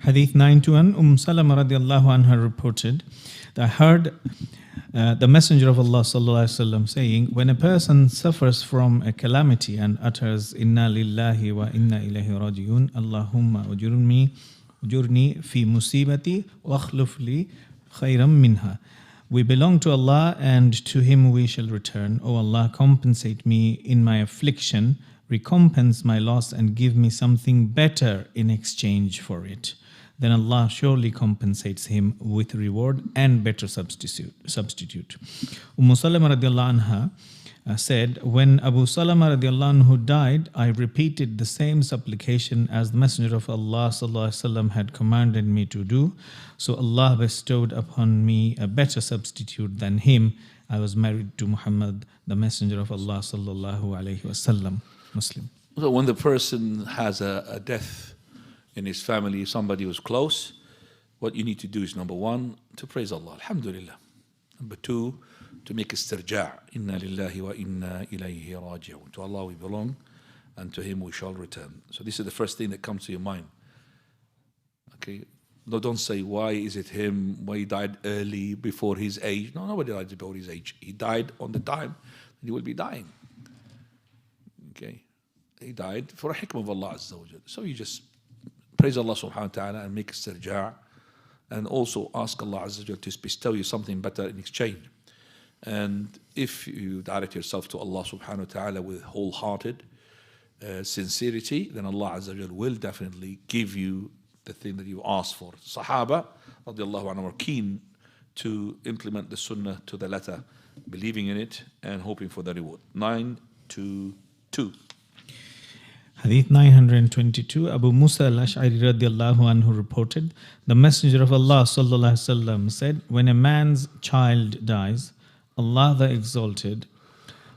Hadith 921, Salama radiallahu anha reported that I heard the Messenger of Allah sallallahu alaihi wasallam saying, when a person suffers from a calamity and utters Inna lillahi wa inna ilayhi rajiun, Allahumma ujurni fi musibati wa akhluf li khayram minha. We belong to Allah and to Him we shall return. O Allah, compensate me in my affliction, recompense my loss and give me something better in exchange for it. Then Allah surely compensates him with reward and better substitute. Salama radiallahu anha said, when Abu Salama radiallahu anhu died, I repeated the same supplication as the Messenger of Allah sallallahu alaihi wasallam had commanded me to do. So Allah bestowed upon me a better substitute than him. I was married to Muhammad, the Messenger of Allah sallallahu alaihi wasallam. Muslim. So when the person has a death in his family, somebody who's close, what you need to do is, number one, to praise Allah, alhamdulillah. Number two, to make istirja', inna lillahi wa inna ilayhi raji'un. To Allah we belong and to Him we shall return. So this is the first thing that comes to your mind. Okay, no, don't say, why is it him, why he died early, before his age. No, nobody died before his age. He died on the time that he will be dying. Okay, he died for a hikmah of Allah Azza wa Jal. So you just praise Allah subhanahu wa ta'ala and make istirja', and also ask Allah Azza wa Jal to bestow you something better in exchange. And if you direct yourself to Allah subhanahu wa ta'ala with wholehearted sincerity, then Allah Azza wa Jal will definitely give you the thing that you asked for. Sahaba radiallahu anhu were keen to implement the sunnah to the letter, believing in it and hoping for the reward. 922. Hadith 922, Abu Musa al-Ash'ari radiallahu anhu reported, the Messenger of Allah sallallahu alaihi wasallam said, when a man's child dies, Allah the Exalted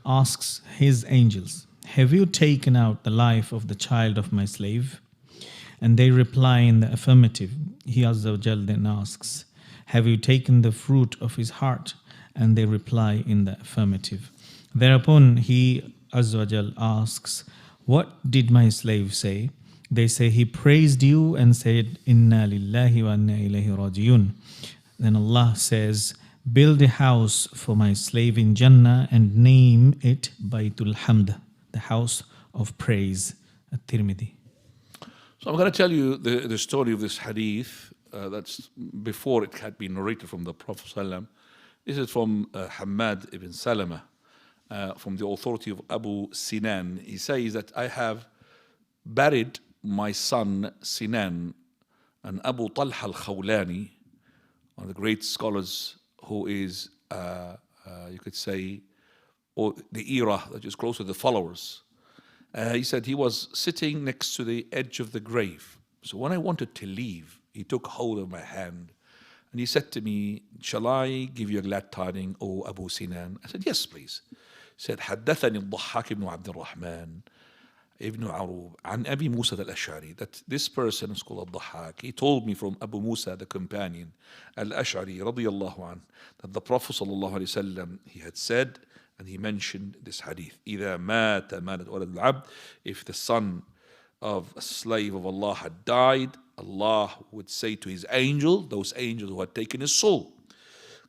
asks His angels, have you taken out the life of the child of my slave? And they reply in the affirmative. He Azza wa Jal then asks, have you taken the fruit of his heart? And they reply in the affirmative. Thereupon He Azza wa Jal asks, what did my slave say? They say, he praised you and said, Inna lillahi wa inna ilayhi rajiun. Then Allah says, build a house for my slave in Jannah and name it Baytul Hamd, the house of praise. At-Tirmidhi. So I'm going to tell you the story of this hadith that's before it had been narrated from the Prophet ﷺ. This is from Hamad ibn Salama. From the authority of Abu Sinan. He says that I have buried my son Sinan, and Abu Talha al-Khawlani, one of the great scholars who is, you could say, or the era that is close to the followers. He said he was sitting next to the edge of the grave. So when I wanted to leave, he took hold of my hand and he said to me, shall I give you a glad tiding, O Abu Sinan? I said, yes, please. Said حدثني الضحاك بن عبد الرحمن ابن عروب عن أبي موسى الأشعري, that this person is called الضحاك. He told me from Abu Musa, the companion, Al-Ash'ari radiyallahu anh, that the Prophet sallallahu alaihi wasallam, he had said, and he mentioned this hadith, إذا مات مالت ولد العبد, if the son of a slave of Allah had died, Allah would say to His angel, those angels who had taken his soul,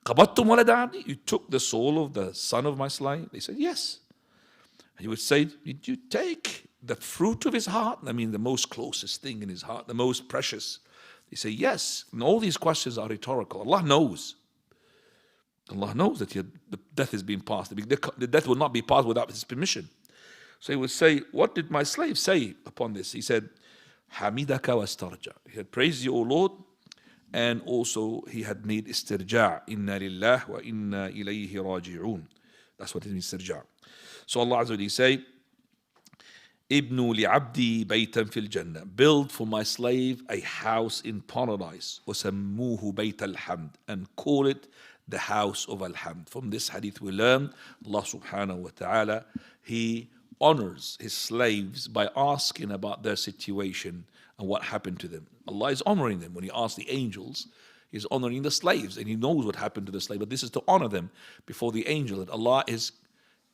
قبضتم ولد عبدي, you took the soul of the son of my slave? They said, yes. And he would say, did you take the fruit of his heart? I mean, the most closest thing in his heart, the most precious. They say, yes. And all these questions are rhetorical. Allah knows. Allah knows that the death is being passed. The death will not be passed without His permission. So he would say, what did my slave say upon this? He said, Hamidaka wa istarja. He had praised you, O Lord, and also he had made istirja', inna lillah wa inna ilayhi raji'un. That's what it means, istirja'. So Allah Azza wa Jalla say, Ibnu li'abdi baytan fil jannah, build for my slave a house in paradise, wasammuhu bayt al-hamd, and call it the house of al-hamd. From this hadith we learn Allah subhanahu wa ta'ala, He honors His slaves by asking about their situation and what happened to them. Allah is honoring them. When He asks the angels, He's honoring the slaves, and He knows what happened to the slave. But this is to honor them before the angel, that Allah is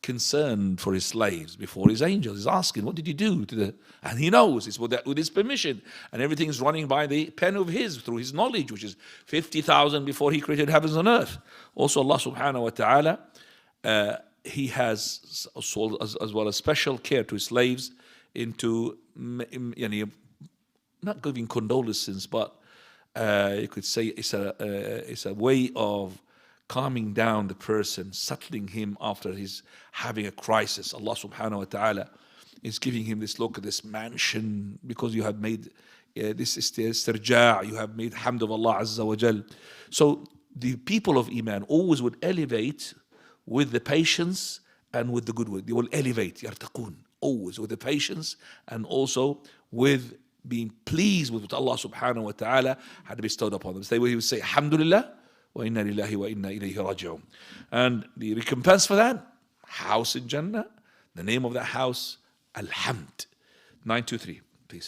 concerned for his slaves before his angels. He's asking, what did you do to the... And he knows, it's with his permission. And everything's running by the pen of his, through his knowledge, which is 50,000 before he created heavens and earth. Also Allah subhanahu wa ta'ala, he has also, as well as special care to his slaves into, not giving condolences, but you could say it's a way of calming down the person, settling him after he's having a crisis. Allah subhanahu wa ta'ala is giving him this, look at this mansion, because you have made this istirja', you have made hamd of Allah azza wa jal. So the people of Iman always would elevate with the patience and with the goodwill. They will elevate, yartaqun, always with the patience and also with being pleased with what Allah subhanahu wa ta'ala had bestowed upon them. So he would say, alhamdulillah, wa inna lillahi wa inna ilayhi raji'un. And the recompense for that, house in Jannah, the name of that house, Alhamd. 923.